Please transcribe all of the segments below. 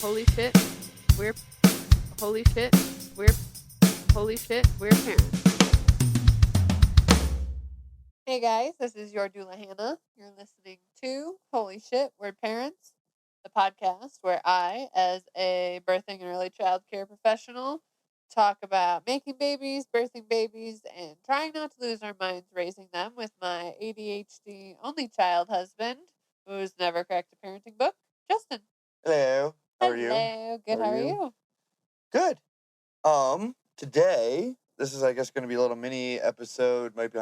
Holy shit, we're holy shit, we're parents. Hey guys, this is your doula Hannah. You're listening to Holy Shit, We're Parents, the podcast where I, as a birthing and early child care professional, talk about making babies, birthing babies, and trying not to lose our minds raising them with my ADHD only child husband, who's never cracked a parenting book, Justin. Hello. How are you? Hello. Good. How are you? Good. Today, this is, I guess, going to be a little mini episode. Might be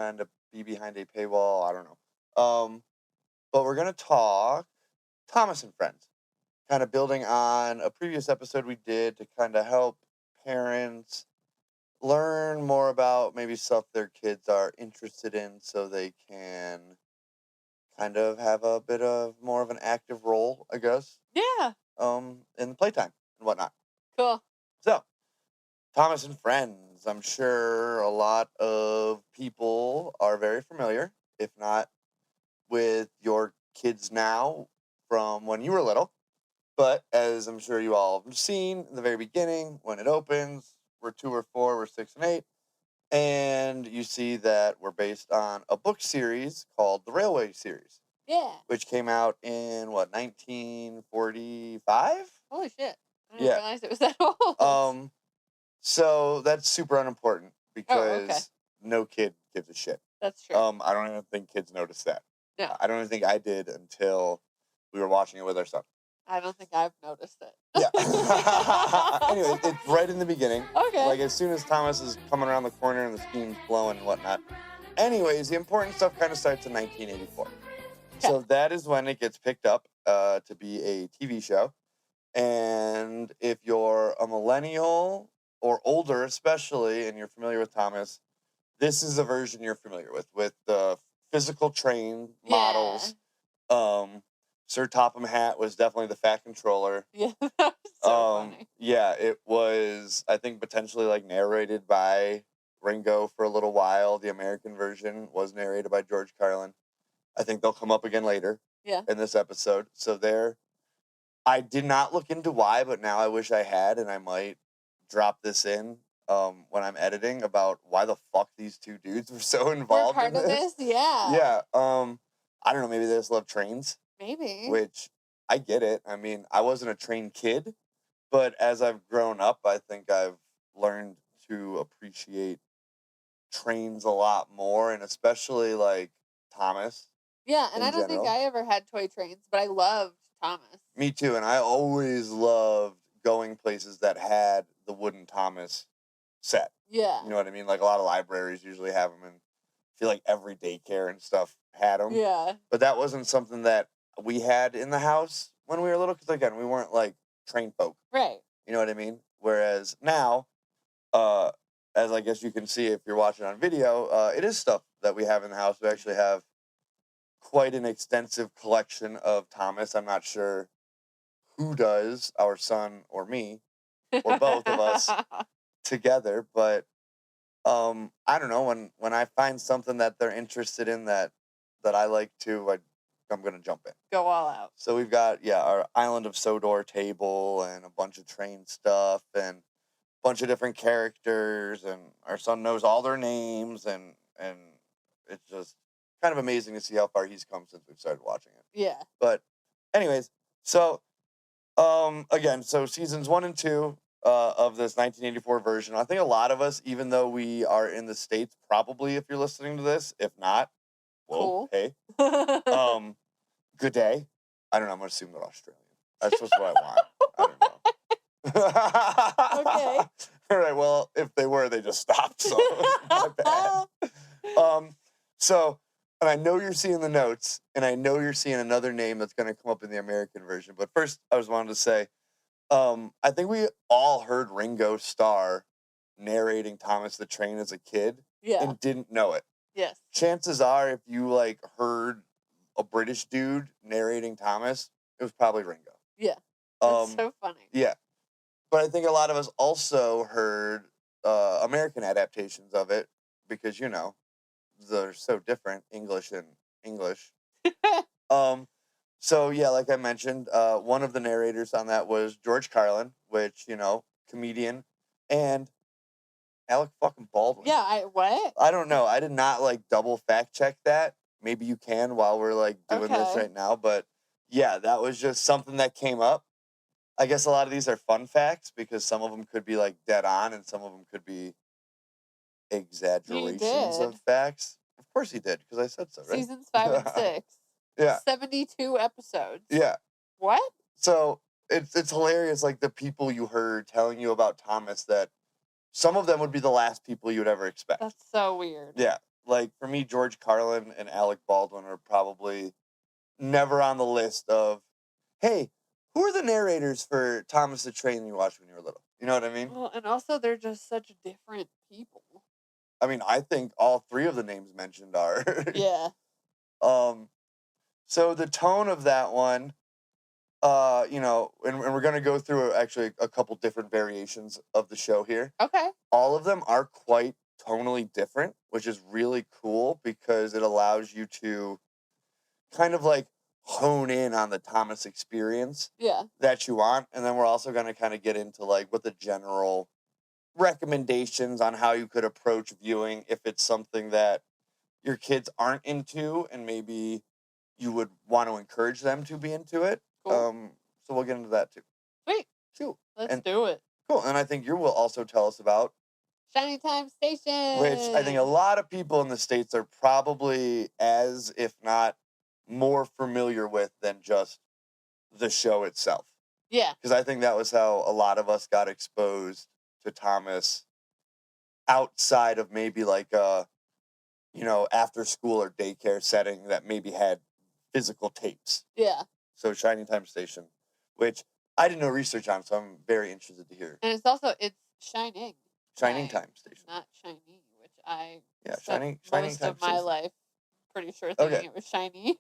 behind a paywall. I don't know. But we're going to talk Thomas and Friends. Kind of building on a previous episode we did to kind of help parents learn more about maybe stuff their kids are interested in so they can kind of have a bit of more of an active role, I guess. Yeah. In playtime and whatnot. Cool. So, Thomas and Friends. I'm sure a lot of people are very familiar, if not with your kids now from when you were little. But as I'm sure you all have seen in the very beginning, when it opens, we're 2 or 4, we're 6 and 8. And you see that we're based on a book series called the Railway series. Yeah. Which came out in, 1945? Holy shit. I didn't realize it was that old. So that's super unimportant because no kid gives a shit. That's true. I don't even think kids notice that. No. I don't even think I did until we were watching it with our son. I don't think I've noticed it. Yeah. Anyway, it's right in the beginning. Okay. Like as soon as Thomas is coming around the corner and the steam's blowing and whatnot. Anyways, the important stuff kind of starts in 1984. Okay. So that is when it gets picked up to be a TV show. And if you're a millennial or older especially, and you're familiar with Thomas, this is a version you're familiar with the physical train models. Sir Topham Hatt was definitely the Fat Controller. Yeah, that was so funny. Yeah, it was, I think, potentially like narrated by Ringo for a little while. The American version was narrated by George Carlin. I think they'll come up again later in this episode. So I did not look into why, but now I wish I had, and I might drop this in when I'm editing about why the fuck these two dudes were so involved in this. Yeah. Yeah. I don't know, maybe they just love trains. Maybe. Which, I get it. I mean, I wasn't a train kid, but as I've grown up, I think I've learned to appreciate trains a lot more, and especially, like, Thomas. Yeah, and I don't think I ever had toy trains, but I loved Thomas. Me too, and I always loved going places that had the wooden Thomas set. Yeah. You know what I mean? Like, a lot of libraries usually have them, and I feel like every daycare and stuff had them. Yeah. But that wasn't something that we had in the house when we were little, because, again, we weren't, like, train folk. Right. You know what I mean? Whereas now, as I guess you can see if you're watching on video, it is stuff that we have in the house. We actually have quite an extensive collection of Thomas. I'm not sure who does, our son or me, or both of us together, but I don't know, when I find something that they're interested in that I like to, I'm going to jump in. Go all out. So we've got, our Island of Sodor table and a bunch of train stuff and a bunch of different characters, and our son knows all their names, and it's just kind of amazing to see how far he's come since we've started watching it. Yeah. But anyways, so again, so seasons 1 and 2 of this 1984 version. I think a lot of us, even though we are in the States, probably if you're listening to this, if not, well, cool. Hey, good day. I don't know. I'm gonna assume they're Australian. That's just what I want. I don't know. Okay. All right. Well, if they were, they just stopped. So my bad. So, and I know you're seeing the notes, and I know you're seeing another name that's going to come up in the American version. But first, I was wanting to say, I think we all heard Ringo Starr narrating Thomas the Train as a kid, and didn't know it. Yes. Chances are, if you heard a British dude narrating Thomas, it was probably Ringo. Yeah. That's so funny. Yeah. But I think a lot of us also heard American adaptations of it because, they're so different, English and English. So yeah, like I mentioned, one of the narrators on that was George Carlin, which, comedian, and Alec fucking Baldwin. Yeah, what? I don't know. I did not like double fact check that. Maybe you can while we're like doing this Okay. right now, but yeah, that was just something that came up. I guess a lot of these are fun facts because some of them could be like dead on and some of them could be exaggerations did. of facts. Of course he did because I said so, right? Seasons 5 and 6. Yeah. 72 episodes. Yeah. What? So it's hilarious, like the people you heard telling you about Thomas, that some of them would be the last people you would ever expect. That's so weird. Yeah. Like for me, George Carlin and Alec Baldwin are probably never on the list of, hey, who are the narrators for Thomas the Train you watched when you were little? You know what I mean? Well, and also they're just such different people. I mean, I think all three of the names mentioned are. Yeah. So the tone of that one, and we're gonna go through actually a couple different variations of the show here. Okay. All of them are quite tonally different, which is really cool because it allows you to kind of like hone in on the Thomas experience Yeah. that you want. And then we're also going to kind of get into like what the general recommendations on how you could approach viewing if it's something that your kids aren't into and maybe you would want to encourage them to be into it. Cool. So we'll get into that too. Sweet. Cool. Let's do it. Cool. And I think you will also tell us about Shiny Time Station. which I think a lot of people in the States are probably as, if not more familiar with than just the show itself. Yeah. Because I think that was how a lot of us got exposed to Thomas outside of maybe like a, after school or daycare setting that maybe had physical tapes. Yeah. So Shining Time Station, which I did no research on, so I'm very interested to hear. And it's Shining. Shining Time Station. Not Shiny, which I Shining most Time of my Station. life pretty sure thinking Okay. it was shiny.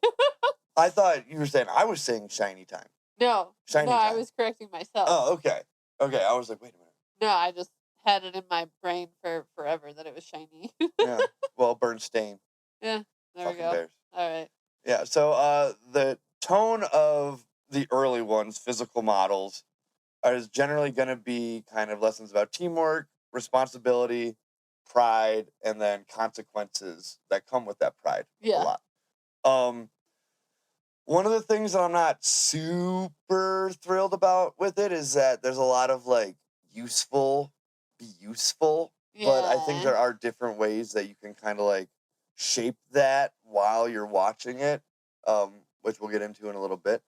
I thought you were saying I was saying Shiny Time. No. Shining no, I Time. was correcting myself. Oh, okay. Okay, I was like, wait a minute. No, I just had it in my brain for forever that it was shiny. Yeah. Well, Bernstein. Yeah. There we Fucking go. bears. All right. Yeah, so the tone of the early ones, physical models, is generally going to be kind of lessons about teamwork, responsibility, pride, and then consequences that come with that pride. Yeah. A lot. One of the things that I'm not super thrilled about with it is that there's a lot of like be useful, but I think there are different ways that you can kind of like shape that while you're watching it, which we'll get into in a little bit.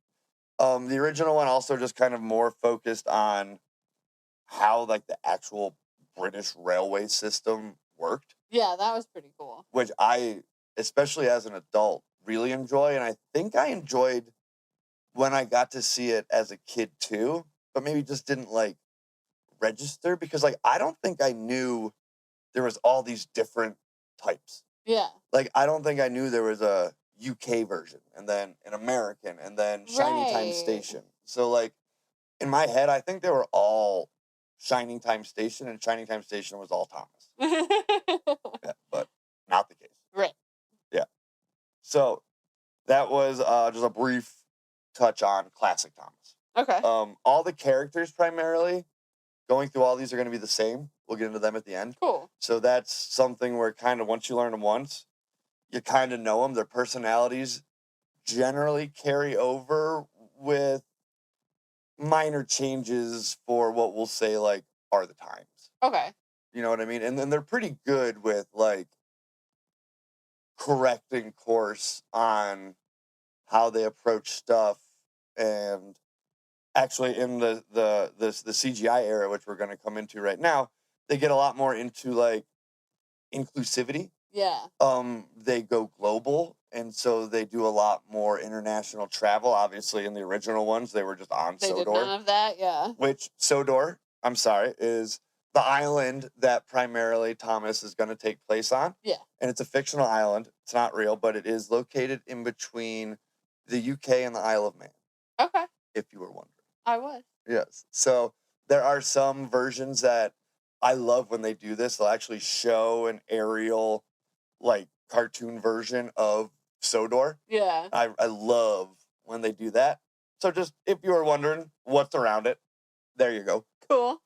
The original one also just kind of more focused on how like the actual British railway system worked. Yeah, that was pretty cool. Which I, especially as an adult, really enjoy. And I think I enjoyed when I got to see it as a kid too, but maybe just didn't like register because like I don't think I knew there was all these different types. Yeah. Like I don't think I knew there was a UK version and then an American and then Shining Time Station. So like in my head, I think they were all Shining Time Station and Shining Time Station was all Thomas. Yeah, but not the case. Right. Yeah. So that was just a brief touch on classic Thomas. Okay. All the characters primarily going through all these are going to be the same. We'll get into them at the end. Cool. So that's something where kind of once you learn them once, you kind of know them. Their personalities generally carry over with minor changes for what we'll say like are the times. Okay. You know what I mean? And then they're pretty good with like correcting course on how they approach stuff. And actually in the CGI era, which we're going to come into right now, they get a lot more into like inclusivity. Yeah. They go global, and so they do a lot more international travel. Obviously, in the original ones, they were just on They Sodor. did none of that, yeah. Which Sodor, I'm sorry, is the island that primarily Thomas is going to take place on. Yeah. And it's a fictional island. It's not real, but it is located in between the UK and the Isle of Man. Okay. If you were wondering. I was. Yes. So there are some versions that I love when they do this. They'll actually show an aerial, like, cartoon version of Sodor. Yeah. I love when they do that. So just if you were wondering what's around it, there you go. Cool.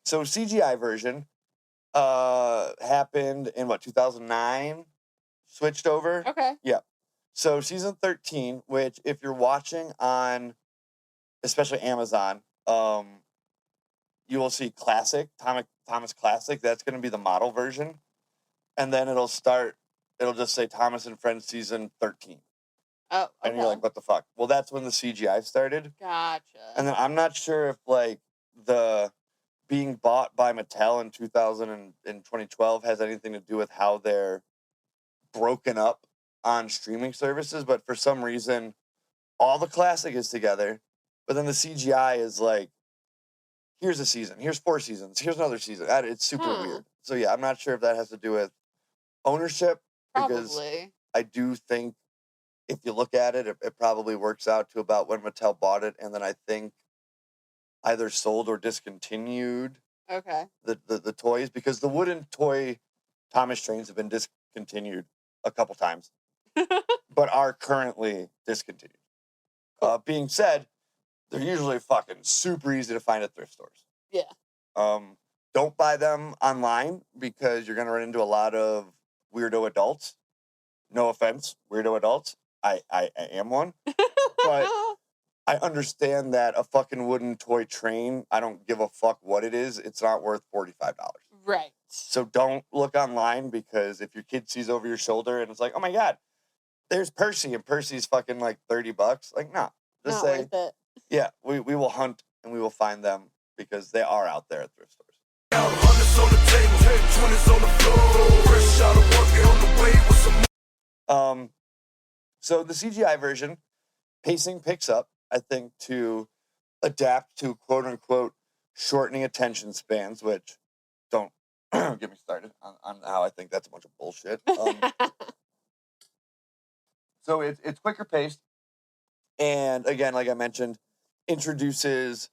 So CGI version happened in 2009, switched over. Okay. So season 13, which if you're watching on especially Amazon, you will see Classic, Thomas Classic. That's going to be the model version. And then it'll just say Thomas and Friends season 13. Oh, okay. And you're like, what the fuck? Well, that's when the CGI started. Gotcha. And then I'm not sure if like the being bought by Mattel in 2012 has anything to do with how they're broken up on streaming services, but for some reason, all the classic is together, but then the CGI is like, here's a season, here's 4 seasons, here's another season. It's super weird. So yeah, I'm not sure if that has to do with ownership, because Probably. I do think if you look at it, it probably works out to about when Mattel bought it, and then I think either sold or discontinued Okay. the toys, because the wooden toy Thomas trains have been discontinued a couple times, but are currently discontinued. Being said, they're usually fucking super easy to find at thrift stores. Yeah. Don't buy them online because you're gonna run into a lot of weirdo adults. No offense, weirdo adults. I am one, but I understand that a fucking wooden toy train, I don't give a fuck what it is, it's not worth $45. Right. So don't look online, because if your kid sees over your shoulder and it's like, oh my God, there's Percy, and Percy's fucking like $30, like, no. Just Not say, worth it. yeah, we will hunt and we will find them, because they are out there at thrift stores. So the CGI version, pacing picks up, I think, to adapt to quote unquote shortening attention spans, which don't get me started on how I think that's a bunch of bullshit. So it's quicker paced, and again, like I mentioned, introduces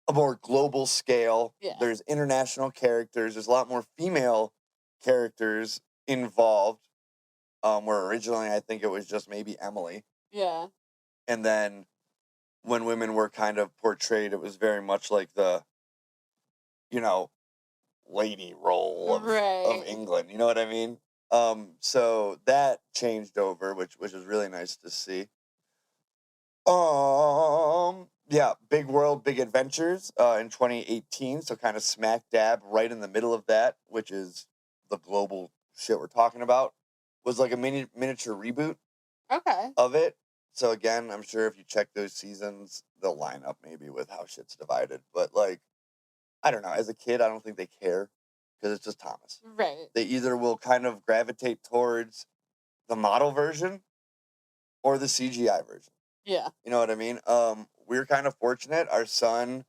a more global scale. Yeah. There's international characters. There's a lot more female characters involved. Where originally I think it was just maybe Emily. Yeah. And then when women were kind of portrayed, it was very much like the, lady role of England. You know what I mean? So that changed over, which is really nice to see. Yeah, Big World, Big Adventures in 2018. So kind of smack dab right in the middle of that, which is the global shit we're talking about, was like a miniature reboot of it. So again, I'm sure if you check those seasons, they'll line up maybe with how shit's divided. But like, I don't know. As a kid, I don't think they care, because it's just Thomas. Right. They either will kind of gravitate towards the model version or the CGI version. Yeah. You know what I mean? We're kind of fortunate. Our son,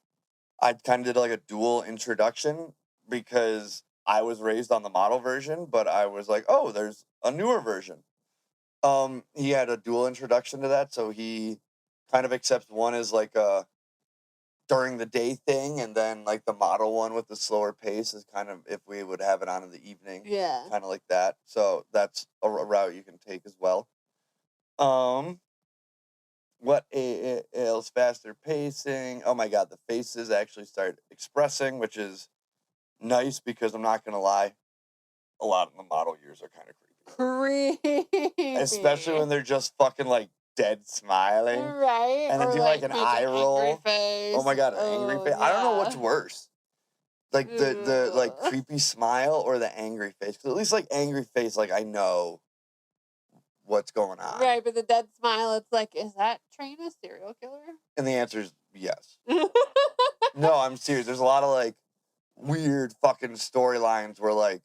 I kind of did like a dual introduction, because I was raised on the model version, but I was like, oh, there's a newer version. He had a dual introduction to that, so he kind of accepts one as like a during the day thing, and then like the model one with the slower pace is kind of if we would have it on in the evening. Yeah. Kind of like that. So that's a route you can take as well. What else? Faster pacing. Oh my God, the faces actually start expressing, which is nice, because I'm not gonna lie, a lot of the model years are kind of creepy. Especially when they're just fucking like dead smiling. Right. And then do like an eye roll. Face. Oh my God, an angry face. Yeah. I don't know what's worse. Like the like creepy smile or the angry face. Because at least like angry face, like I know what's going on. Right, but the dead smile, it's like, is that Train a serial killer? And the answer is yes. No, I'm serious. There's a lot of like weird fucking storylines where like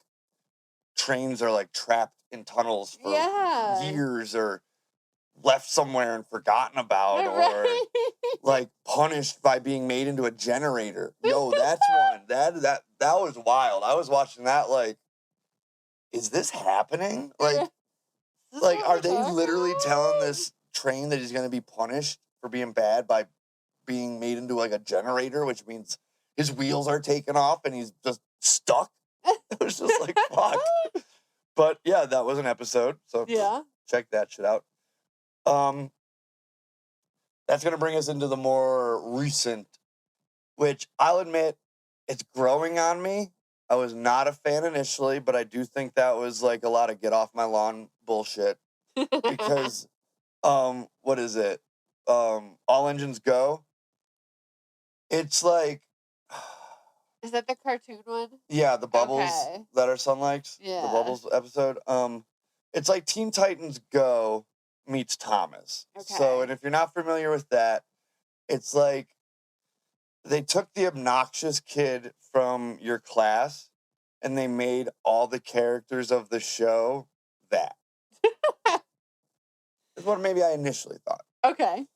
trains are like trapped in tunnels for years, or left somewhere and forgotten about, or like punished by being made into a generator. Yo, that's one. That was wild. I was watching that like, is this happening? Like are they literally telling this train that he's gonna be punished for being bad by being made into like a generator, which means his wheels are taken off and he's just stuck? It was just like, fuck. But yeah, that was an episode. So check that shit out. That's going to bring us into the more recent, which I'll admit, it's growing on me. I was not a fan initially, but I do think that was like a lot of get off my lawn bullshit because, what is it? All Engines Go. It's like, Is that the cartoon one? yeah, the Bubbles Okay. that our son likes. Yeah. The Bubbles episode. It's like Teen Titans Go meets Thomas. So, Okay. and if you're not familiar with that, it's like they took the obnoxious kid from your class and they made all the characters of the show that. Is what maybe I initially thought. Okay.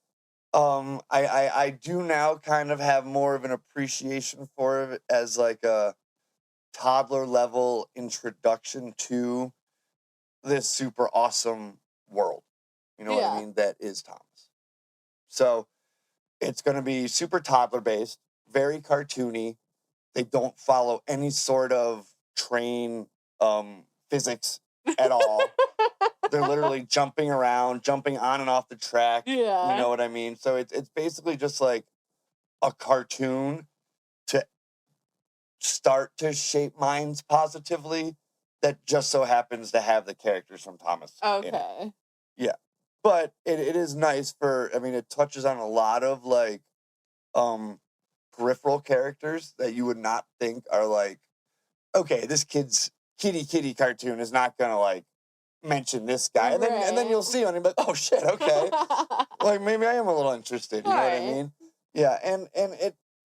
I do now kind of have more of an appreciation for it as like a toddler level introduction to this super awesome world. You know what I Yeah. mean? That is Thomas. So it's going to be super toddler based, very cartoony. They don't follow any sort of train physics at all. They're literally jumping around, jumping on and off the track. Yeah. You know what I mean? So it's basically just like a cartoon to start to shape minds positively that just so happens to have the characters from Thomas in it. Okay. Yeah. But it is nice for, I mean, it touches on a lot of like peripheral characters that you would not think are like, okay, this kid's kitty cartoon is not gonna like mention this guy. And then you'll Right. see one and be like, oh shit, okay. Like maybe I am a little interested, you know what I Right. mean? Yeah, and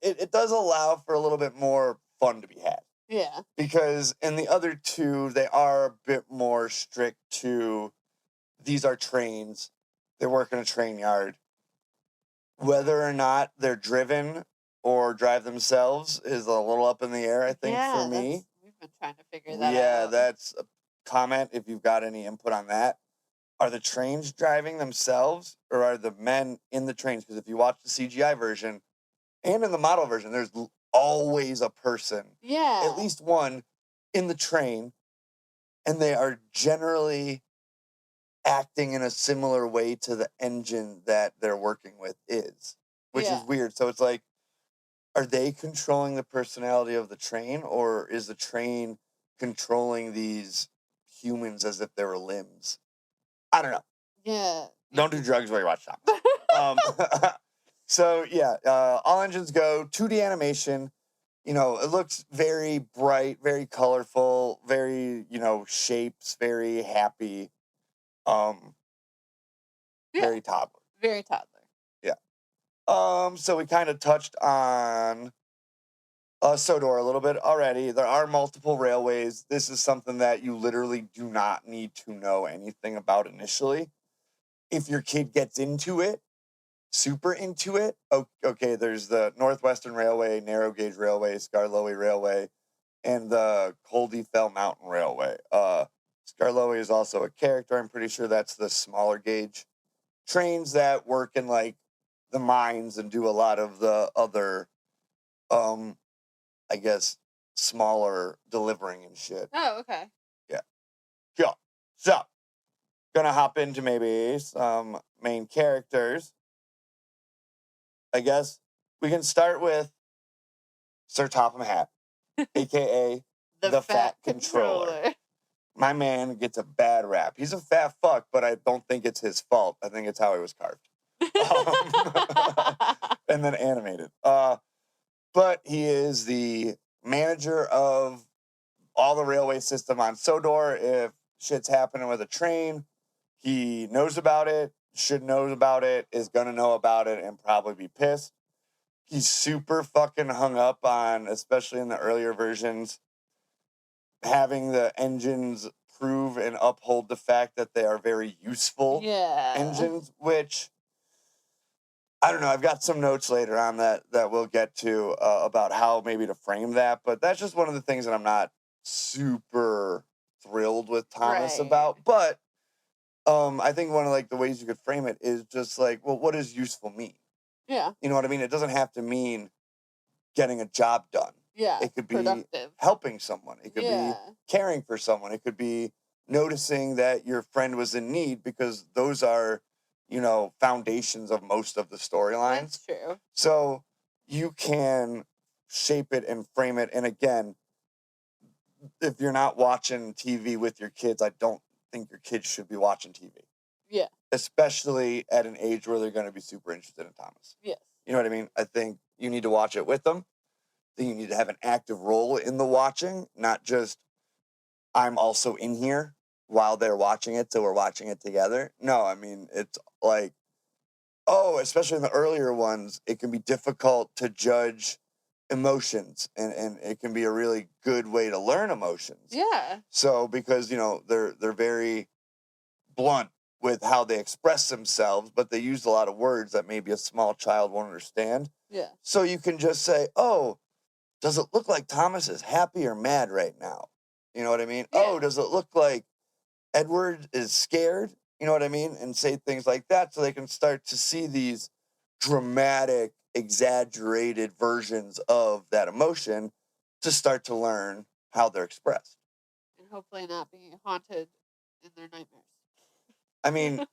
it does allow for a little bit more fun to be had. Yeah. Because in the other two, they are a bit more strict to these are trains. They work in a train yard. Whether or not they're driven or drive themselves is a little up in the air, I think, Yeah, for me. we've been trying to figure that Yeah, out. that's a comment if you've got any input on that. Are the trains driving themselves or are the men in the trains? Because if you watch the CGI version and in the model version, there's always a person, Yeah. at least one, in the train, and they are generally acting in a similar way to the engine that they're working with is, which is Yeah. weird. So it's like, are they controlling the personality of the train or is the train controlling these humans as if they were limbs? I don't know. Yeah. Don't do drugs while you watch Thomas. So yeah, All Engines Go, 2D animation. You know, it looks very bright, very colorful, very, you know, shapes, very happy. Yeah. Very toddler. Very toddler. So we kind of touched on Sodor a little bit already. There are multiple railways. This is something that you literally do not need to know anything about initially. If your kid gets into it, super into it, okay, there's the Northwestern Railway, Narrow Gauge Railway, Skarloey Railway, and the Coldie Fell Mountain Railway. Skarloey is also a character. I'm pretty sure that's the smaller gauge trains that work in like the mines and do a lot of the other, I guess, smaller delivering and shit. Oh, okay. Yeah. So, gonna hop into maybe some main characters. I guess we can start with Sir Topham Hatt, aka the Fat Controller. My man gets a bad rap. He's a fat fuck, but I don't think it's his fault. I think it's how he was carved. And then animated. But he is the manager of all the railway system on Sodor. If shit's happening with a train, he knows about it, should know about it, is gonna know about it, and probably be pissed. He's super fucking hung up on, especially in the earlier versions, having the engines prove and uphold the fact that they are very useful engines, which I don't know. I've got some notes later on that we'll get to about how maybe to frame that, but that's just one of the things that I'm not super thrilled with Thomas about. But I think one of like the ways you could frame it is just like, well, what does useful mean? Yeah. You know what I mean? It doesn't have to mean getting a job done. Yeah. It could be productive. helping someone. It could be caring for someone. It could be noticing that your friend was in need, because those are foundations of most of the storylines. That's true. So you can shape it and frame it. And again, if you're not watching TV with your kids, I don't think your kids should be watching TV. Yeah. Especially at an age where they're going to be super interested in Thomas. Yes. You know what I mean? I think you need to watch it with them. I think you need to have an active role in the watching, not just I'm also in here while they're watching it, so we're watching it together. No, I mean, it's like, especially in the earlier ones, it can be difficult to judge emotions, and it can be a really good way to learn emotions. Yeah. So because they're very blunt with how they express themselves, but they use a lot of words that maybe a small child won't understand. Yeah. So you can just say, "Oh, does it look like Thomas is happy or mad right now?" You know what I mean? Yeah. "Oh, does it look like Edward is scared?" You know what I mean? And say things like that so they can start to see these dramatic, exaggerated versions of that emotion to start to learn how they're expressed. And hopefully not be haunted in their nightmares. I mean,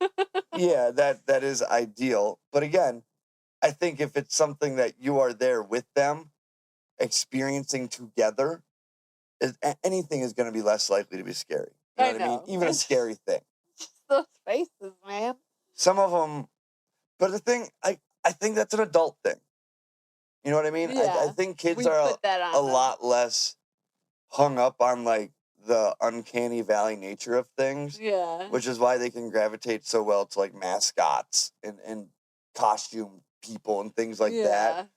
yeah, that is ideal. But again, I think if it's something that you are there with them, experiencing together, anything is going to be less likely to be scary. You know what I mean? Even a scary thing. Just those faces, man. Some of them, but the thing, I think that's an adult thing. You know what I mean? Yeah. I think kids We are put that on a them. lot less hung up on like the uncanny valley nature of things, Yeah. which is why they can gravitate so well to like mascots and costume people and things like that,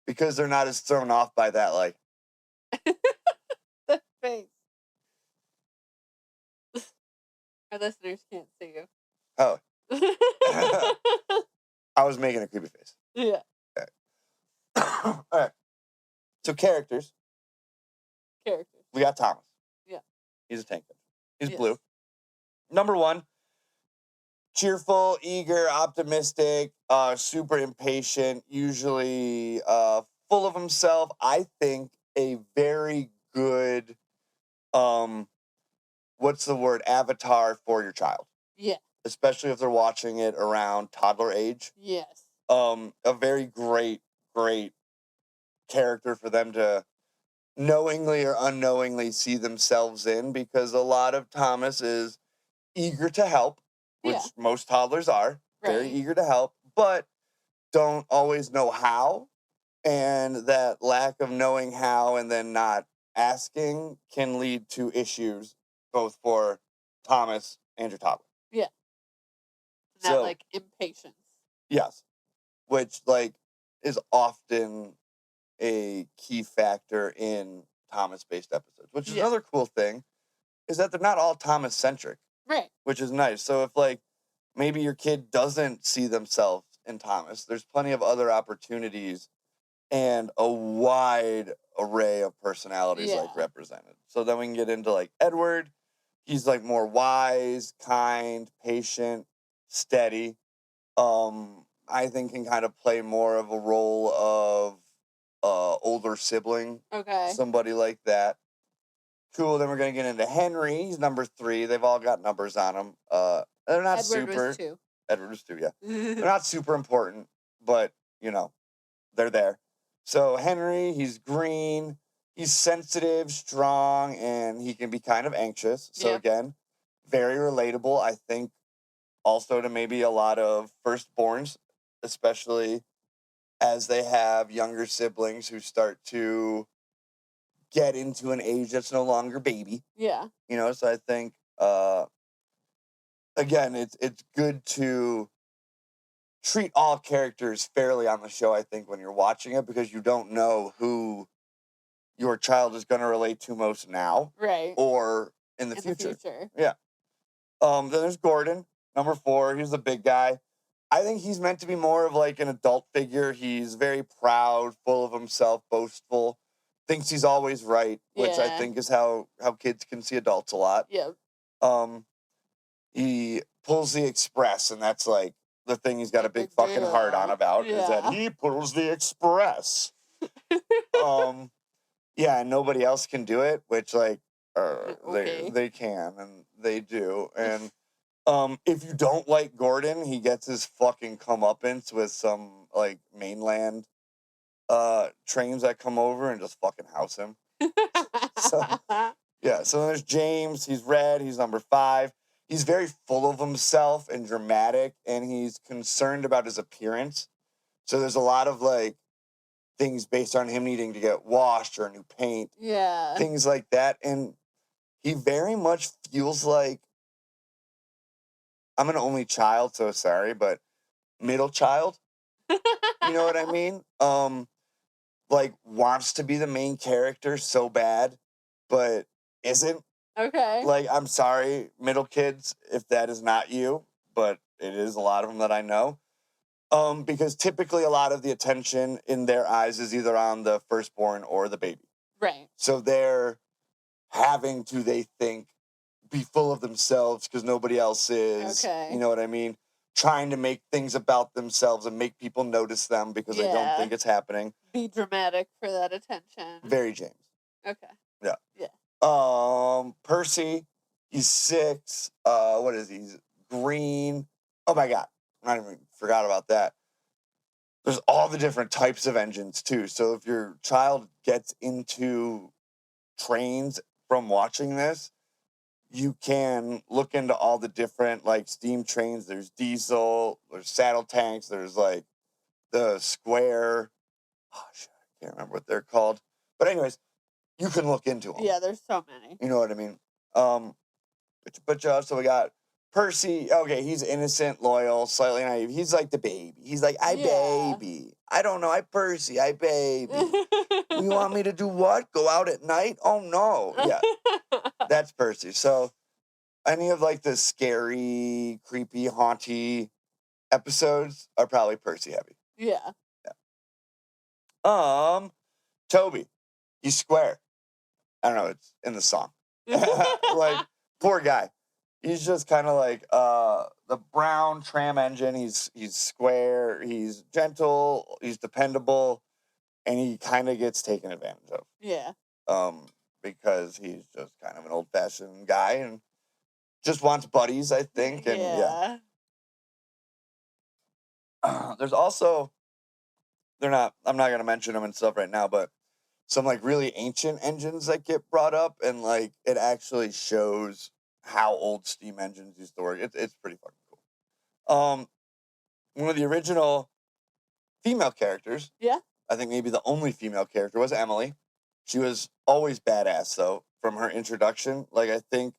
because they're not as thrown off by that like the face. Our listeners can't see you. Oh. I was making a creepy face. Yeah. Okay. All right. So characters. We got Thomas. Yeah. He's a tank. He's Yes. blue. Number 1, cheerful, eager, optimistic, super impatient, usually full of himself. I think a very good, what's the word, avatar for your child. Yeah. Especially if they're watching it around toddler age. Yes. A very great character for them to knowingly or unknowingly see themselves in, because a lot of Thomas is eager to help, which most toddlers are, very eager to help, but don't always know how. And that lack of knowing how and then not asking can lead to issues both for Thomas and your toddler. Yeah. And that like impatience. Yes. Which like is often a key factor in Thomas-based episodes, which is another cool thing, is that they're not all Thomas-centric. Right. Which is nice. So if like maybe your kid doesn't see themselves in Thomas, there's plenty of other opportunities and a wide array of personalities like represented. So then we can get into like Edward. He's like more wise, kind, patient, steady. I think can kind of play more of a role of older sibling. Okay. Somebody like that. Cool. Then we're gonna get into Henry. He's number 3. They've all got numbers on them. They're not Edward super. Was 2. Edward was 2. Yeah, they're not super important, but they're there. So Henry, he's green. He's sensitive, strong, and he can be kind of anxious. So again, very relatable. I think also to maybe a lot of firstborns, especially as they have younger siblings who start to get into an age that's no longer baby. Yeah. So I think again, it's good to treat all characters fairly on the show, I think, when you're watching it, because you don't know who your child is going to relate to most now. Right. Or in the future. Yeah. Then there's Gordon, number 4. He's the big guy. I think he's meant to be more of like an adult figure. He's very proud, full of himself, boastful, thinks he's always right, which I think is how kids can see adults a lot. Yeah. He pulls the express, and that's like the thing he's got a big fucking heart on about, is that he pulls the express. Yeah, and nobody else can do it, which like they can, and they do. And If you don't like Gordon, he gets his fucking comeuppance with some like mainland trains that come over and just fucking house him. So yeah, so there's James, he's red, he's number 5. He's very full of himself and dramatic, and he's concerned about his appearance. So there's a lot of like things based on him needing to get washed or new paint, Yeah. things like that. And he very much feels like, I'm an only child, so sorry, but middle child. You know what I mean? Like wants to be the main character so bad, but isn't. Okay. Like, I'm sorry, middle kids, if that is not you, but it is a lot of them that I know. Because typically a lot of the attention in their eyes is either on the firstborn or the baby. Right. So they're having to, they think, be full of themselves because nobody else is. Okay. You know what I mean? Trying to make things about themselves and make people notice them because they don't Yeah. think it's happening. Be dramatic for that attention. Very James. Okay. Yeah. Yeah. Percy, he's 6. What is he? He's green. Oh my God. I not even forgot about that. There's all the different types of engines too. So if your child gets into trains from watching this, you can look into all the different like steam trains. There's diesel, there's saddle tanks, there's like the square. Oh shit, I can't remember what they're called. But anyways, you can look into them. Yeah, there's so many. You know what I mean? So we got Percy. Okay, he's innocent, loyal, slightly naive. He's like the baby. He's like, I baby. I don't know. I Percy. I baby. You want me to do what? Go out at night? Oh no. Yeah, that's Percy. So any of like the scary, creepy, haunty episodes are probably Percy heavy. Yeah. Toby. He's square. I don't know. It's in the song. Like, poor guy. He's just kind of like the brown tram engine. He's square. He's gentle. He's dependable, and he kind of gets taken advantage of. Yeah. Because he's just kind of an old fashioned guy and just wants buddies, I think. And yeah. There's also I'm not gonna mention them and stuff right now, but some like really ancient engines that get brought up, and like it actually shows how old steam engines used to work. It's pretty fucking cool. One of the original female characters, Yeah. I think maybe the only female character, was Emily. She was always badass though from her introduction. Like I think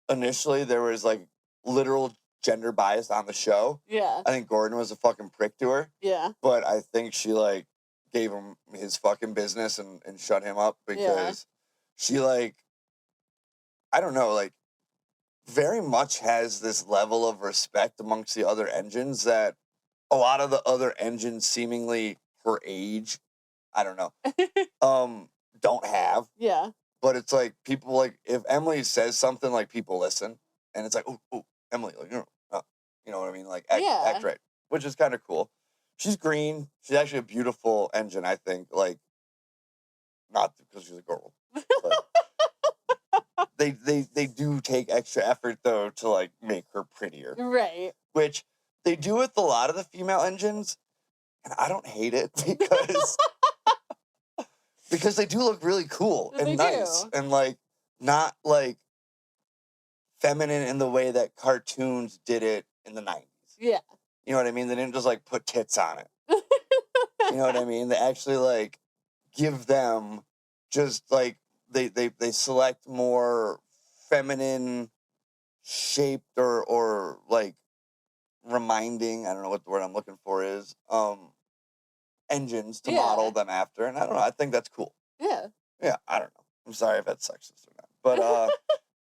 initially there was like literal gender bias on the show. Yeah. I think Gordon was a fucking prick to her. Yeah. But I think she like gave him his fucking business and shut him up because she like, I don't know, like very much has this level of respect amongst the other engines that a lot of the other engines seemingly her age, I don't know, don't have. Yeah. But it's like people like, if Emily says something, like people listen and it's like, oh, Emily, like, you know what I mean? Like act right, which is kind of cool. She's green. She's actually a beautiful engine, I think. Like, not because she's a girl. But they do take extra effort though to like make her prettier. Right. Which they do with a lot of the female engines, and I don't hate it because they do look really cool and nice and like not like feminine in the way that cartoons did it in the 90s. Yeah. You know what I mean? They didn't just like put tits on it. You know what I mean? They actually like give them just like they select more feminine shaped or like reminding, I don't know what the word I'm looking for is, engines to model them after. And I don't know, I think that's cool. Yeah. Yeah, I don't know. I'm sorry if that's sexist or not. But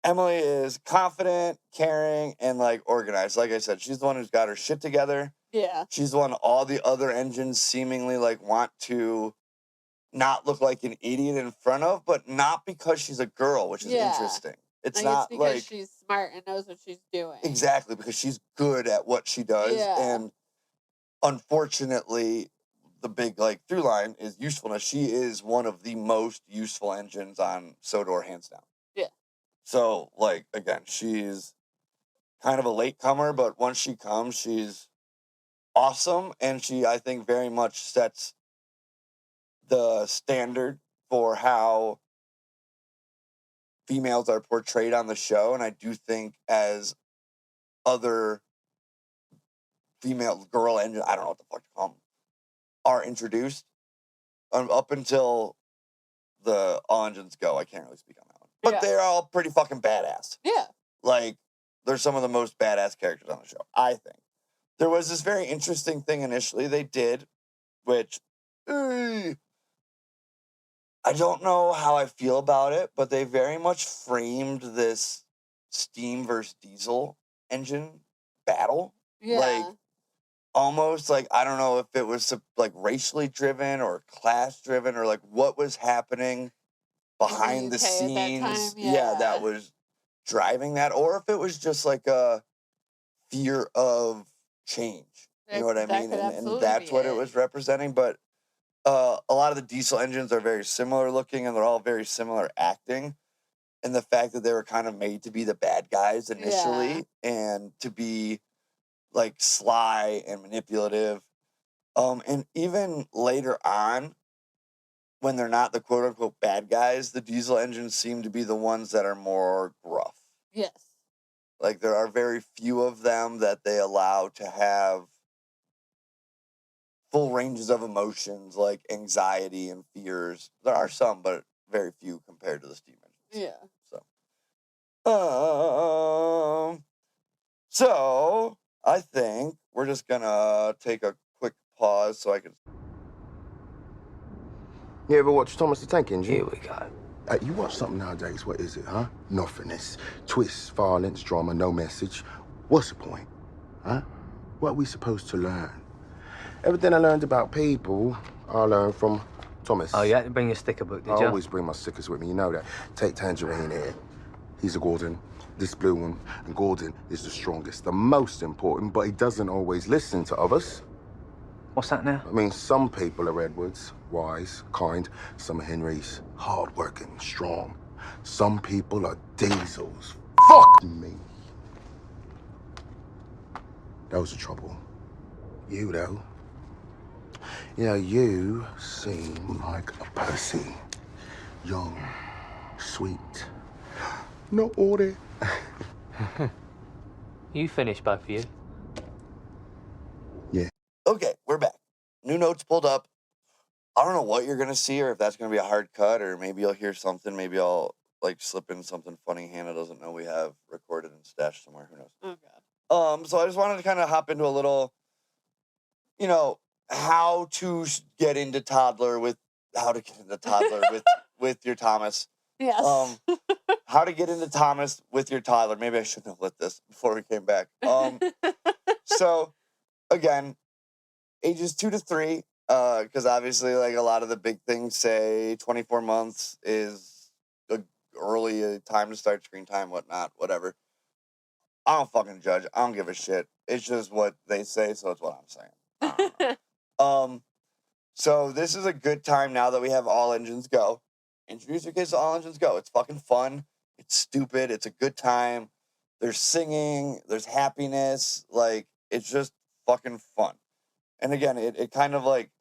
Emily is confident, caring, and like organized. Like I said, she's the one who's got her shit together. Yeah. She's the one all the other engines seemingly like want to not look like an idiot in front of, but not because she's a girl, which is interesting. It's like, not it's because like she's smart and knows what she's doing. Exactly, because she's good at what she does. Yeah. And unfortunately, the big like through line is usefulness. She is one of the most useful engines on Sodor, hands down. Yeah. So like again, she's kind of a latecomer, but once she comes, she's awesome, and she, I think, very much sets the standard for how females are portrayed on the show. And I do think as other female girl engines, I don't know what the fuck to call them, are introduced, up until the All Engines Go, I can't really speak on that one. But they're all pretty fucking badass. Yeah. Like, they're some of the most badass characters on the show, I think. There was this very interesting thing initially they did, which I don't know how I feel about it, but they very much framed this steam versus diesel engine battle. Yeah. Like, almost like, I don't know if it was like racially driven or class driven or like what was happening behind the UK at that scenes. time, yeah. That was driving that, or if it was just like a fear of change. You know what I mean? And that's what it was representing. But a lot of the diesel engines are very similar looking, and they're all very similar acting. And the fact that they were kind of made to be the bad guys initially, and to be like sly and manipulative. And even later on, when they're not the quote unquote bad guys, the diesel engines seem to be the ones that are more gruff. Yes. Like, there are very few of them that they allow to have full ranges of emotions, like anxiety and fears. There are some, but very few compared to the steam engines. Yeah. So I think we're just gonna take a quick pause so I can. You ever watch Thomas the Tank Engine? Here we go. You watch something nowadays, what is it, huh? Nothingness. Twists, violence, drama, no message. What's the point, huh? What are we supposed to learn? Everything I learned about people, I learned from Thomas. Oh, you had to bring your sticker book, did you? I always bring my stickers with me, you know that. Take Tangerine here. He's a Gordon. This blue one. And Gordon is the strongest, the most important, but he doesn't always listen to others. What's that now? I mean, some people are Edwards, wise, kind. Some are Henrys, hard-working, strong. Some people are Diesels. Fuck me. That was the trouble. You, though. You know, you seem like a Percy. Young, sweet, not ordered. You finished, both of you? Yeah. Okay, we're back. New notes pulled up. I don't know what you're gonna see, or if that's gonna be a hard cut, or maybe you'll hear something. Maybe I'll like slip in something funny Hannah doesn't know we have recorded and stashed somewhere. Who knows? Oh God. So I just wanted to kind of hop into a little, you know, how to get into toddler with with your Thomas. Yes. How to get into Thomas with your toddler. Maybe I shouldn't have lit this before we came back. So again, ages 2 to 3, because obviously, like, a lot of the big things say 24 months is the early time to start screen time, whatnot, whatever. I don't fucking judge. I don't give a shit. It's just what they say, so it's what I'm saying. So this is a good time now that we have All Engines Go. Introduce your kids to All Engines Go. It's fucking fun. It's stupid. It's a good time. There's singing. There's happiness. Like, it's just fucking fun. And again, it kind of like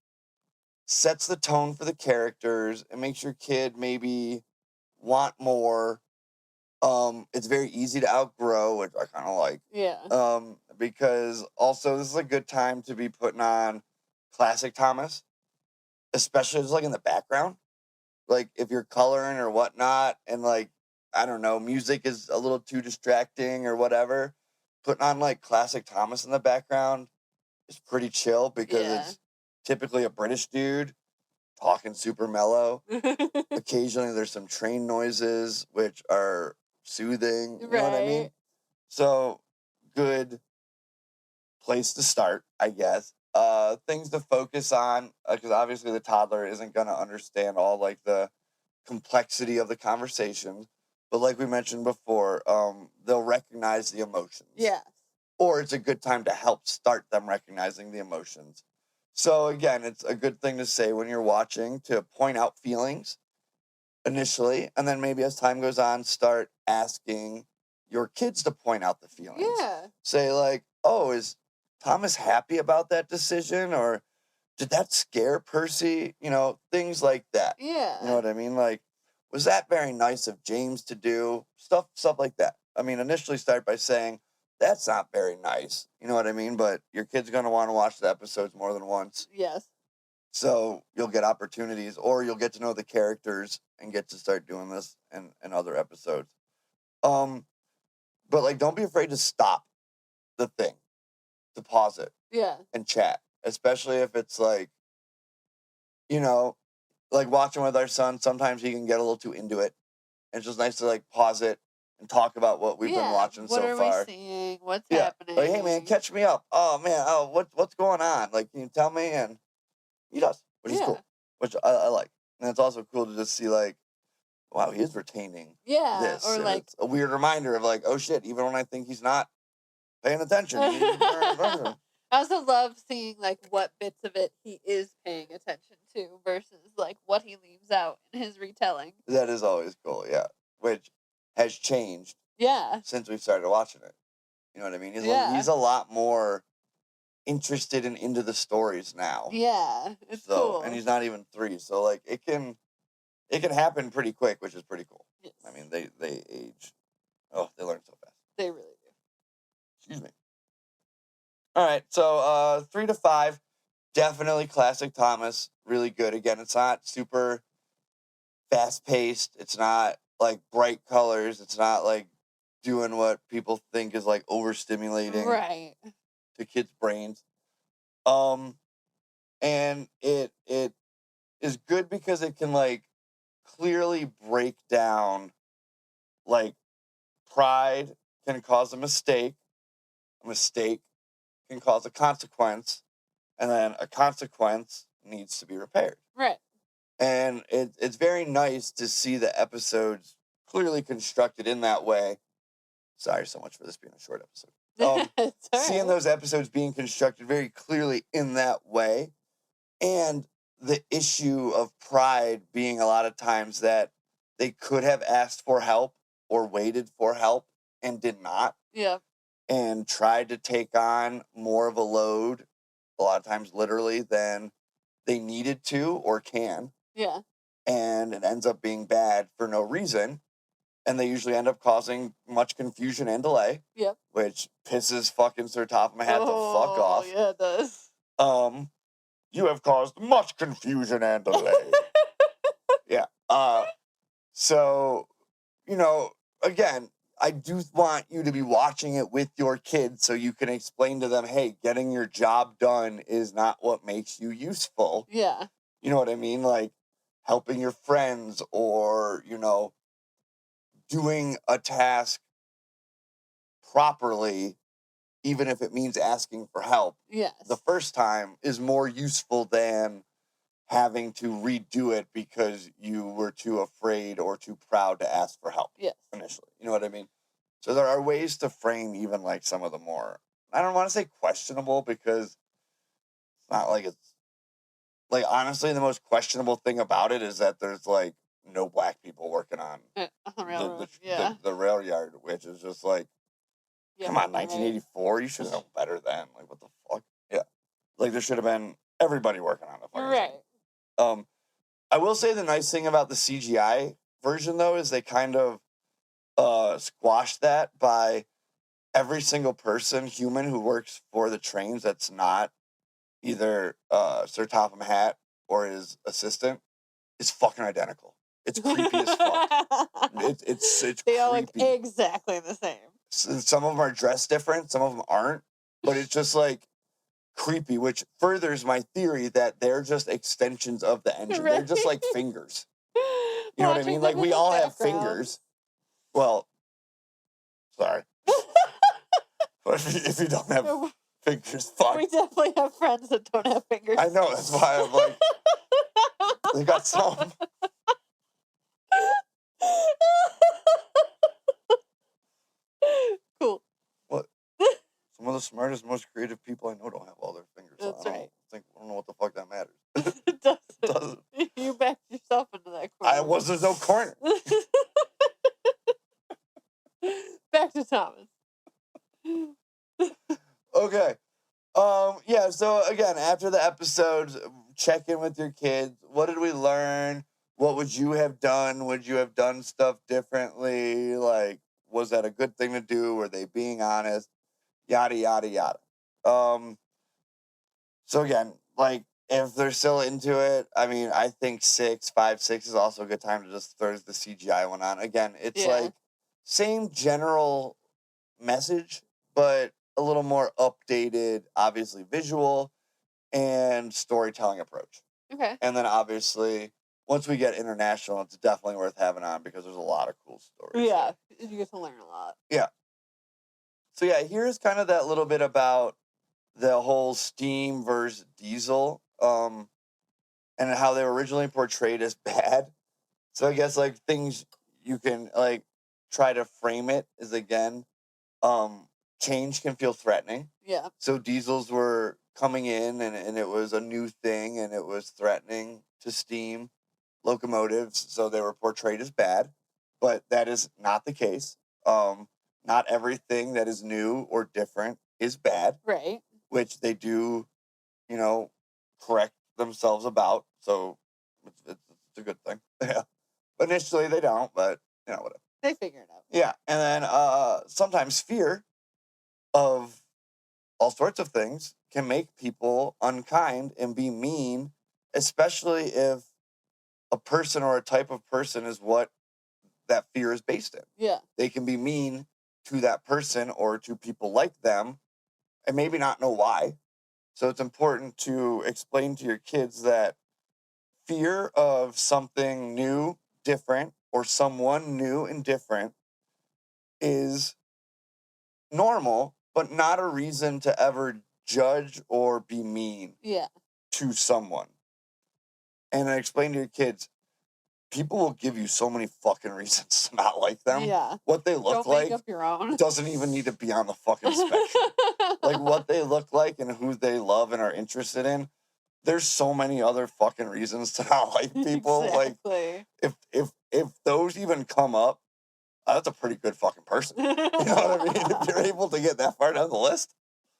sets the tone for the characters. It makes your kid maybe want more. It's very easy to outgrow, which I kind of like. Yeah. Because also this is a good time to be putting on classic Thomas, especially just like in the background. Like, if you're coloring or whatnot, and like, I don't know, music is a little too distracting or whatever, putting on like classic Thomas in the background is pretty chill, because it's typically a British dude talking super mellow. Occasionally there's some train noises, which are soothing. You know what I mean? So, good place to start, I guess. Things to focus on, because obviously the toddler isn't going to understand all like the complexity of the conversation. But like we mentioned before, they'll recognize the emotions. Yeah. Or it's a good time to help start them recognizing the emotions. So again, it's a good thing to say when you're watching, to point out feelings initially, and then maybe as time goes on, start asking your kids to point out the feelings. Yeah. Say like, oh, is Thomas happy about that decision, or did that scare Percy? You know, things like that. Yeah. You know what I mean? Like, was that very nice of James to do? Stuff like that. I mean, initially start by saying, that's not very nice. You know what I mean? But your kid's going to want to watch the episodes more than once. Yes. So you'll get opportunities, or you'll get to know the characters and get to start doing this in other episodes. But like, don't be afraid to stop the thing, to pause it Yeah. and chat, especially if it's like, you know, like watching with our son. Sometimes he can get a little too into it. And it's just nice to like pause it and talk about what we've been watching so far. What are we seeing? What's happening? Like, hey man, catch me up. Oh man, what's going on? Like, can you tell me? And he does, which is cool, which I like. And it's also cool to just see like, wow, he is retaining this. Or and like it's a weird reminder of like, oh shit, even when I think he's not paying attention. I I also love seeing like what bits of it he is paying attention to versus like what he leaves out in his retelling. That is always cool, yeah. Which has changed since we started watching it. You know what I mean? He's a lot more interested and into the stories now. Yeah, it's cool. And he's not even 3, so like it can happen pretty quick, which is pretty cool. Yes. I mean, they age. Oh, they learn so fast. They really do. Excuse me. All right, so 3 to 5, definitely classic Thomas. Really good. Again, it's not super fast paced. It's not like bright colors. It's not like doing what people think is like overstimulating to kids' brains. And it is good because it can like clearly break down like pride can cause a mistake can cause a consequence, and then a consequence needs to be repaired. Right. And it's very nice to see the episodes clearly constructed in that way. Sorry so much for this being a short episode. Seeing those episodes being constructed very clearly in that way, and the issue of pride being a lot of times that they could have asked for help or waited for help and did not. Yeah. And tried to take on more of a load, a lot of times literally, than they needed to or can. Yeah. And it ends up being bad for no reason. And they usually end up causing much confusion and delay. Yep. Which pisses fucking Sir Topham Hatt to fuck off. Yeah, it does. You have caused much confusion and delay. Yeah. So, you know, again, I do want you to be watching it with your kids so you can explain to them, hey, getting your job done is not what makes you useful. Yeah. You know what I mean? Like helping your friends or, you know, doing a task properly, even if it means asking for help. Yes. The first time is more useful than having to redo it because you were too afraid or too proud to ask for help. Yes. Initially. You know what I mean? So there are ways to frame even like some of the more, I don't want to say questionable because it's not like it's, like honestly the most questionable thing about it is that there's like no black people working on the rail yard, which is just like, come on, 1984, you should have known better then. Like, what the fuck? Yeah. Like, there should have been everybody working on the fucking thing. I will say the nice thing about the CGI version, though, is they kind of squashed that by every single person, human, who works for the trains that's not either Sir Topham Hatt or his assistant is fucking identical. It's creepy as fuck. It's they all creepy. look exactly the same. Some of them are dressed different, some of them aren't, but it's just like creepy, which furthers my theory that they're just extensions of the engine. They're just like fingers. You know what I mean? Like we all have fingers. Well, sorry. But if you don't have fingers, fuck. We definitely have friends that don't have fingers. I know, that's why I'm like, they got some. Cool. What? Some of the smartest, most creative people I know don't have all their fingers. That's right. I don't know what the fuck that matters. It doesn't. You backed yourself into that corner. There's no corner. Back to Thomas. Okay. Yeah, so again, after the episodes, check in with your kids. What did we learn? What would you have done? Would you have done stuff differently? Like, was that a good thing to do? Were they being honest? Yada, yada, yada. So again, like, if they're still into it, I mean, I think 5, 6 is also a good time to just throw the CGI one on. Again, it's Yeah. like same general message, but a little more updated, obviously visual and storytelling approach. Okay. And then obviously, once we get international, it's definitely worth having on because there's a lot of cool stories. Yeah, you get to learn a lot. Yeah. So yeah, here's kind of that little bit about the whole steam versus diesel, and how they were originally portrayed as bad. So I guess like things you can like try to frame it is again, change can feel threatening. Yeah. So diesels were coming in and it was a new thing and it was threatening to steam locomotives. So they were portrayed as bad, but that is not the case. Not everything that is new or different is bad, Right. which they do, correct themselves about. So it's a good thing. Yeah. Initially they don't, but whatever. They figure it out. Yeah. And then sometimes fear of all sorts of things can make people unkind and be mean, especially if a person or a type of person is what that fear is based in. Yeah. They can be mean to that person or to people like them and maybe not know why. So it's important to explain to your kids that fear of something new, different, or someone new and different is normal, but not a reason to ever judge or be mean Yeah. to someone. And I explain to your kids, people will give you so many fucking reasons to not like them. Yeah. What they look Don't like make up your own. doesn't even need to be on the fucking spectrum. Like what they look like and who they love and are interested in. There's so many other fucking reasons to not like people. Exactly. Like if those even come up, that's a pretty good fucking person. You know what I mean? If you're able to get that far down the list,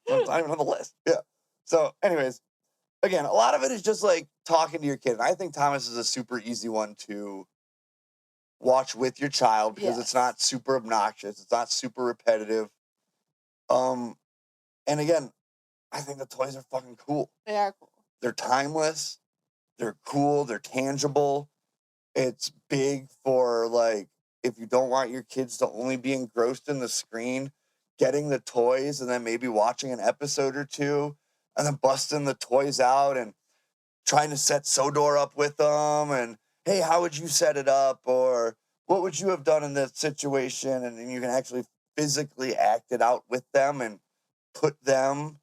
it's not even on the list. Yeah. So, anyways, again, a lot of it is just like talking to your kid. And I think Thomas is a super easy one to watch with your child because it's not super obnoxious. It's not super repetitive. And again, I think the toys are fucking cool. They are cool. They're timeless. They're cool. They're tangible. It's big for like, if you don't want your kids to only be engrossed in the screen, getting the toys and then maybe watching an episode or two and then busting the toys out and trying to set Sodor up with them and, hey, how would you set it up? Or what would you have done in this situation? And you can actually physically act it out with them and put them,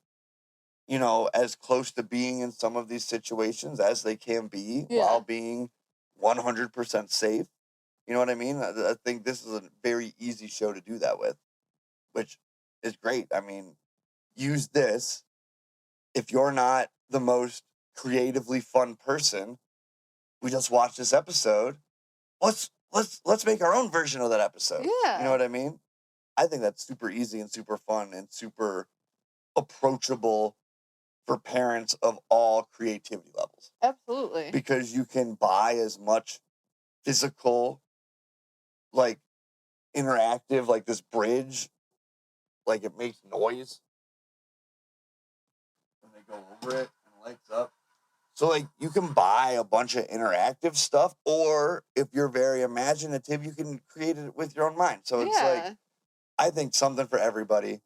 as close to being in some of these situations as they can be while being 100% safe. You know what I mean? I think this is a very easy show to do that with, which is great. I mean, use this. If you're not the most creatively fun person, we just watched this episode. Let's make our own version of that episode. Yeah. You know what I mean? I think that's super easy and super fun and super approachable for parents of all creativity levels. Absolutely. Because you can buy as much physical, like, interactive, like this bridge, like it makes noise when they go over it and lights up. So like you can buy a bunch of interactive stuff, or if you're very imaginative, you can create it with your own mind. So it's like, I think something for everybody.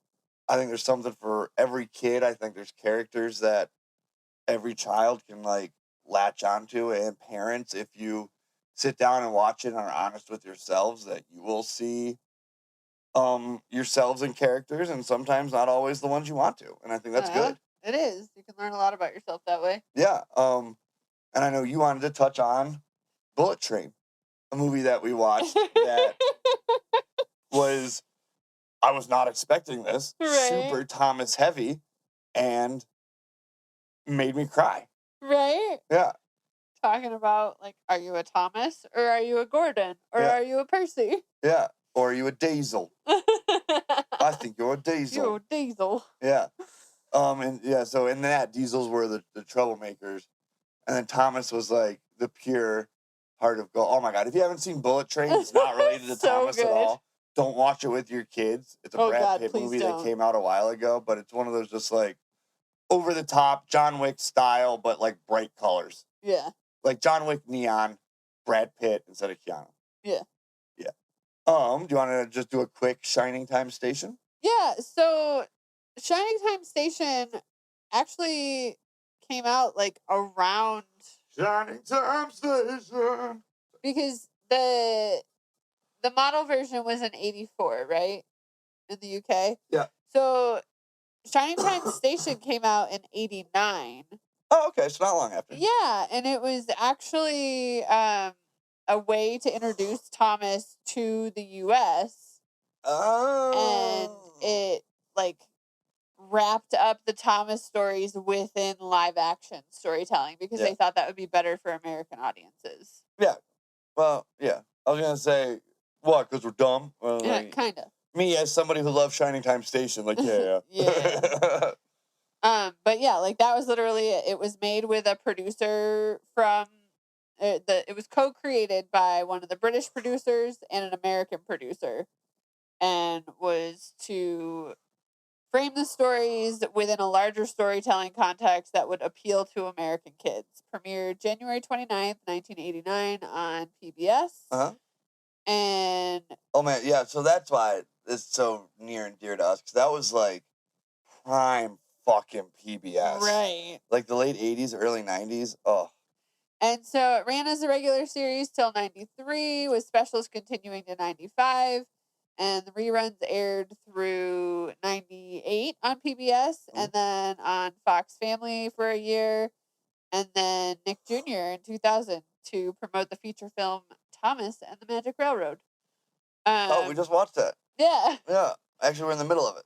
I think there's something for every kid. I think there's characters that every child can like latch onto, and parents, if you sit down and watch it and are honest with yourselves, that you will see yourselves in characters, and sometimes not always the ones you want to. And I think that's good. It is. You can learn a lot about yourself that way. Yeah. And I know you wanted to touch on Bullet Train, a movie that we watched that I was not expecting this. Right. Super Thomas heavy and made me cry. Right? Yeah. Talking about, like, are you a Thomas or are you a Gordon or Yeah. are you a Percy? Yeah. Or are you a diesel? I think you're a diesel. You're a diesel. Yeah. So in that, diesels were the troublemakers. And then Thomas was like the pure heart of gold. Oh my God. If you haven't seen Bullet Train, it's not related to So Thomas at good. all. Don't watch it with your kids. It's a Oh Brad God, Pitt please movie don't. that came out a while ago, but it's one of those just like over the top John Wick style, but like bright colors. Yeah. Like John Wick neon, Brad Pitt instead of Keanu. Yeah. Yeah. Do you want to just do a quick Shining Time Station? Yeah. So Shining Time Station actually came out like around Shining Time Station. because the model version was in 84, right? In the UK. Yeah. So Shining Time Station came out in 89. Oh, okay. It's not long after. Yeah, and it was actually a way to introduce Thomas to the US, and Oh. it like wrapped up the Thomas stories within live action storytelling because Yeah. they thought that would be better for American audiences. Yeah. Well, yeah. I was gonna say what? Because we're dumb. Well, Yeah, like, kind of. me as somebody who loves Shining Time Station, like yeah. Yeah. But yeah, like that was literally it. It was made with a producer from it was co-created by one of the British producers and an American producer, and was to frame the stories within a larger storytelling context that would appeal to American kids. Premiered January 29th, 1989 on PBS. Uh-huh. And Oh man, yeah. So that's why it's so near and dear to us because that was like prime fucking PBS. right. Like the late '80s, early '90s. Oh, And so it ran as a regular series till 93, with specials continuing to 95. And the reruns aired through 98 on PBS and then on Fox Family for a year. And then Nick Jr. in 2000 to promote the feature film Thomas and the Magic Railroad. we just watched that. Yeah. Yeah, actually, we're in the middle of it.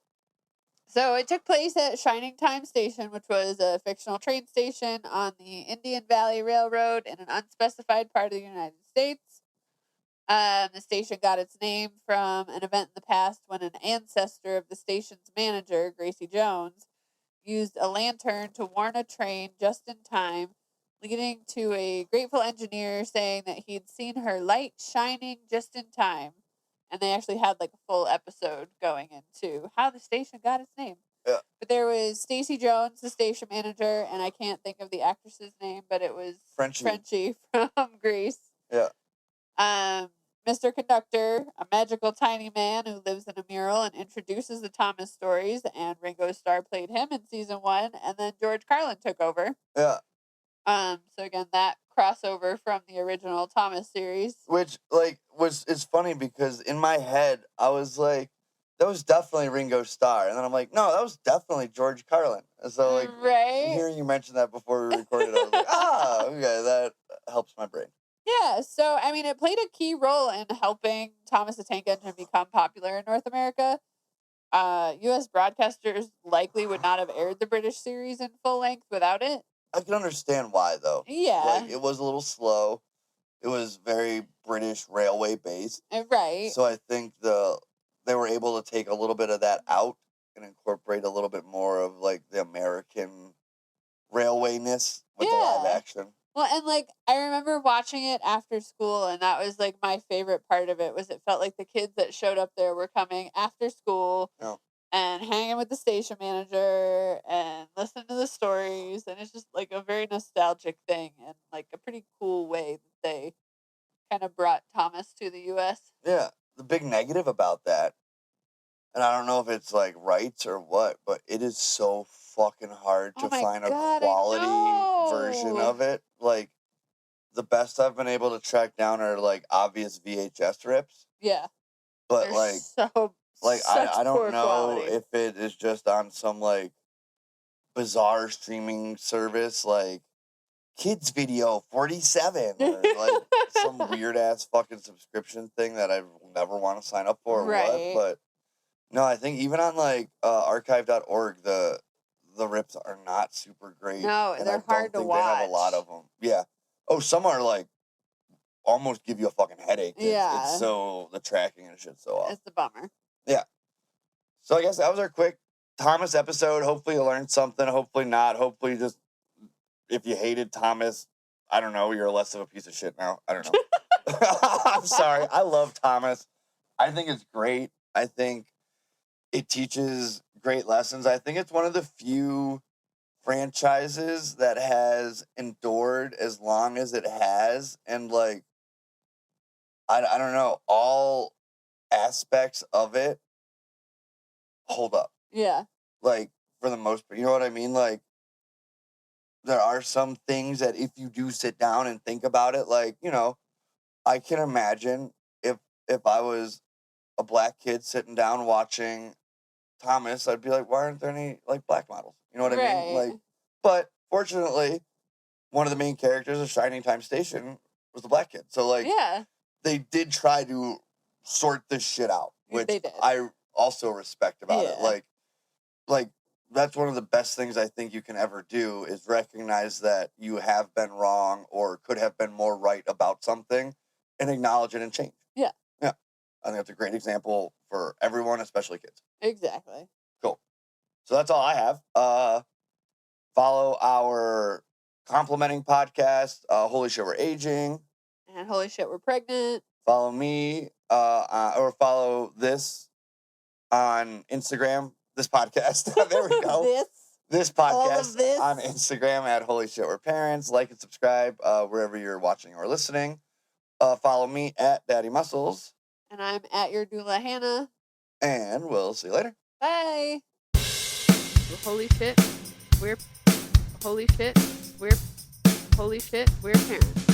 So it took place at Shining Time Station, which was a fictional train station on the Indian Valley Railroad in an unspecified part of the United States. The station got its name from an event in the past when an ancestor of the station's manager, Gracie Jones, used a lantern to warn a train just in time, leading to a grateful engineer saying that he'd seen her light shining just in time. And they actually had like a full episode going into how the station got its name. Yeah. But there was Stacey Jones, the station manager, and I can't think of the actress's name, but it was Frenchie from Grease. Yeah. Mr. Conductor, a magical tiny man who lives in a mural and introduces the Thomas stories, and Ringo Starr played him in season 1, and then George Carlin took over. Yeah. So again, that crossover from the original Thomas series. Which it's funny because in my head I was like, that was definitely Ringo Starr, and then I'm like, no, that was definitely George Carlin. And so like, right? Hearing you mention that before we recorded, I was like, okay, that helps my brain. Yeah, so I mean, it played a key role in helping Thomas the Tank Engine become popular in North America. U.S. broadcasters likely would not have aired the British series in full length without it. I can understand why, though. Yeah. Like, it was a little slow. It was very British railway based. Right. So I think they were able to take a little bit of that out and incorporate a little bit more of, like, the American railwayness with the live action. Well, and, like, I remember watching it after school, and that was, like, my favorite part of it, was it felt like the kids that showed up there were coming after school. Oh. And hanging with the station manager and listening to the stories. And it's just like a very nostalgic thing and like a pretty cool way that they kind of brought Thomas to the US. Yeah. The big negative about that, and I don't know if it's like rights or what, but it is so fucking hard to find a quality version of it. Like, the best I've been able to track down are like obvious VHS rips. Yeah. But They're I don't know quality. if it is just on some like bizarre streaming service like Kids Video 47 or like some weird ass fucking subscription thing that I never want to sign up for or what. But no, I think even on like archive.org the rips are not super great. No, and they're hard to watch. They have a lot of them. Yeah. Oh, some are like almost give you a fucking headache. Yeah. It's so, the tracking and shit's so off. It's a bummer. So I guess that was our quick Thomas episode. Hopefully you learned something. Hopefully not. Hopefully just, if you hated Thomas, I don't know, you're less of a piece of shit now. I don't know. I'm sorry. I love Thomas. I think it's great. I think it teaches great lessons. I think it's one of the few franchises that has endured as long as it has. And like, I don't know, all aspects of it hold up. Yeah. Like, for the most part, you know what I mean? Like, there are some things that if you do sit down and think about it, like, you know, I can imagine if I was a black kid sitting down watching Thomas, I'd be like, why aren't there any, like, black models? You know what I mean? Right. Like, but fortunately, one of the main characters of Shining Time Station was the black kid. So, like, Yeah. they did try to sort this shit out, which They did. I also respect about it. Yeah. Like that's one of the best things I think you can ever do is recognize that you have been wrong or could have been more right about something and acknowledge it and change. Yeah. Yeah. I think that's a great example for everyone, especially kids. Exactly. Cool. So that's all I have. Follow our complimenting podcast, Holy Shit, We're Aging. And holy shit, we're pregnant. Follow me or follow this on Instagram. This podcast. There we go. This all of podcast this. on Instagram at Holy Shit We're Parents. Like and subscribe wherever you're watching or listening. Follow me at Daddy Muscles. And I'm at your doula Hannah. And we'll see you later. Bye. Holy shit, we're parents.